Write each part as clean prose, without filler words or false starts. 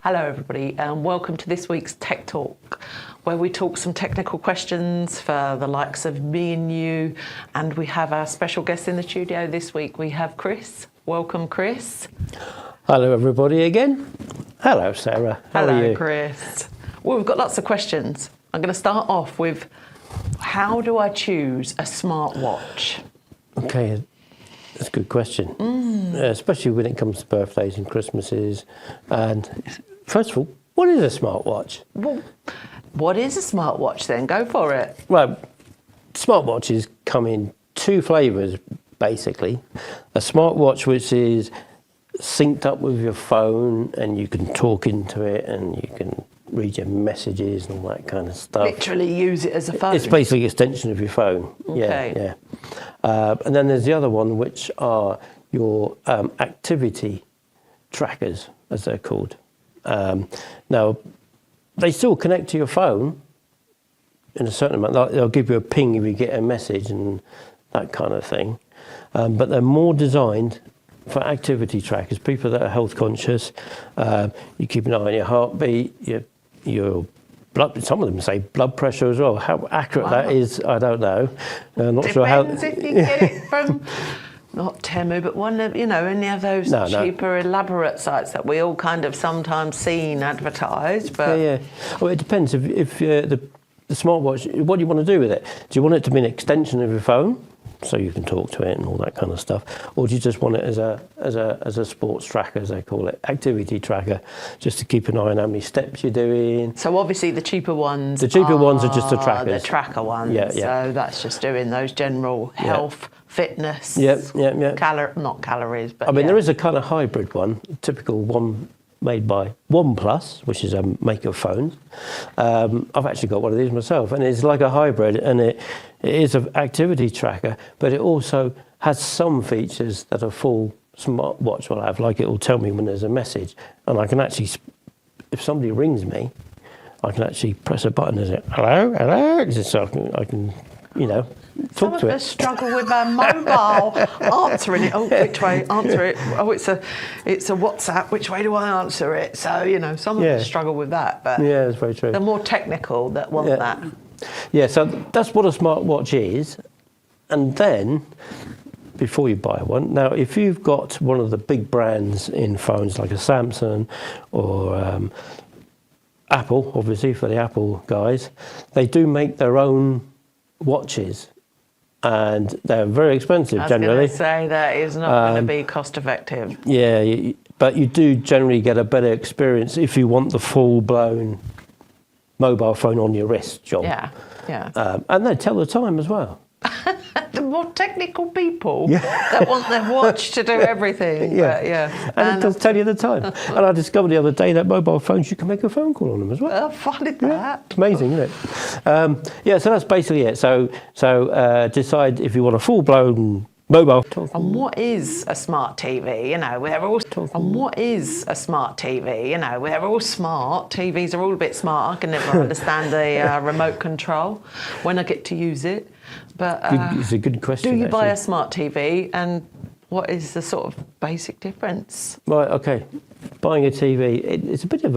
Hello everybody and welcome to this week's Tech Talk, where we talk some technical questions for the likes of me and you, and we have our special guest in the studio this week. We have Chris. Welcome, Chris. Hello everybody again. Hello Sarah. How are you? Chris. Well, we've got lots of questions. I'm going to start off with, how do I choose a smartwatch? Okay, that's a good question, especially when it comes to birthdays and Christmases. And first of all, what is a smartwatch? Well, what is a smartwatch then? Go for it. Well, smartwatches come in two flavours, basically. A smartwatch which is synced up with your phone and you can talk into it and you can read your messages and all that kind of stuff. Literally use it as a phone? It's basically an extension of your phone. Okay. Yeah. And then there's the other one, which are your activity trackers, as they're called. Now, they still connect to your phone in a certain amount. They'll give you a ping if you get a message and that kind of thing. But they're more designed for activity trackers, people that are health conscious. You keep an eye on your heartbeat, your blood. Some of them say blood pressure as well. How accurate that is, I don't know. I'm not sure how. Depends if you get it from not Temu, but one of any of those cheaper, elaborate sites that we all kind of sometimes seen advertised. But yeah. Well, it depends if the smartwatch. What do you want to do with it? Do you want it to be an extension of your phone, so you can talk to it and all that kind of stuff, or do you just want it as a sports tracker, as they call it, activity tracker, just to keep an eye on how many steps you're doing? So obviously the cheaper ones. The cheaper ones are just the trackers. The tracker ones. Yeah. So that's just doing those general health, fitness. Yeah. Not calories, but I mean, there is a kind of hybrid one, typical one made by OnePlus, which is a maker of phones. I've actually got one of these myself, and it's like a hybrid, and it is an activity tracker, but it also has some features that a full smartwatch will have, like it will tell me when there's a message, and I can actually, if somebody rings me, I can actually press a button and say, hello, so I can talk to it. Some of us struggle with a mobile answering it. Oh, which way? Answer it. Oh, it's a WhatsApp. Which way do I answer it? So, some of us struggle with that. But yeah, that's very true. The more technical that want that. Yeah, so that's what a smartwatch is. And then, before you buy one, now if you've got one of the big brands in phones like a Samsung or Apple, obviously for the Apple guys, they do make their own watches, and they're very expensive generally. I was going to say that is not going to be cost effective. Yeah, but you do generally get a better experience if you want the full-blown mobile phone on your wrist, John. Yeah. And they tell the time as well. The more technical people that want their watch to do everything. And it does tell you the time. And I discovered the other day that mobile phones, you can make a phone call on them as well. I find that. It's amazing, isn't it? So that's basically it. So decide if you want a full-blown mobile. And what is a smart TV? We're all. And what is a smart TV? We're all smart. TVs are all a bit smart. I can never understand the remote control when I get to use it. But it's a good question. Do you buy a smart TV, and what is the sort of basic difference? Right. Okay. Buying a TV, it's a bit of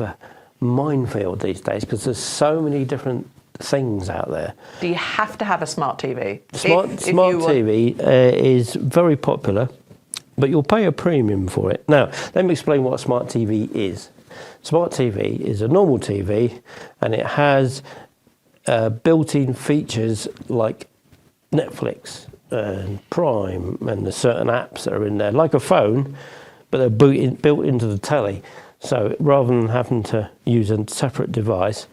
a minefield these days, because there's so many different things out there. Do you have to have a smart TV? Smart TV is very popular, but you'll pay a premium for it. Now, let me explain what a smart TV is. Smart TV is a normal TV, and it has built-in features like Netflix and Prime, and there's certain apps that are in there, like a phone, but they're built into the telly. So rather than having to use a separate device,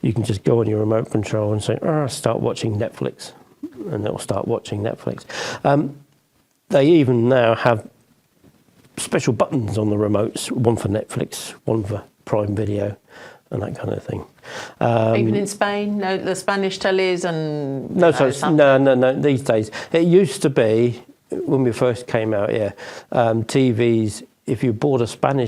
you can just go on your remote control and say, start watching Netflix, and it'll start watching Netflix. They even now have special buttons on the remotes, one for Netflix, one for Prime Video, and that kind of thing. Even in Spain, the Spanish tellies and no. These days, it used to be when we first came out here, TVs. If you bought a Spanish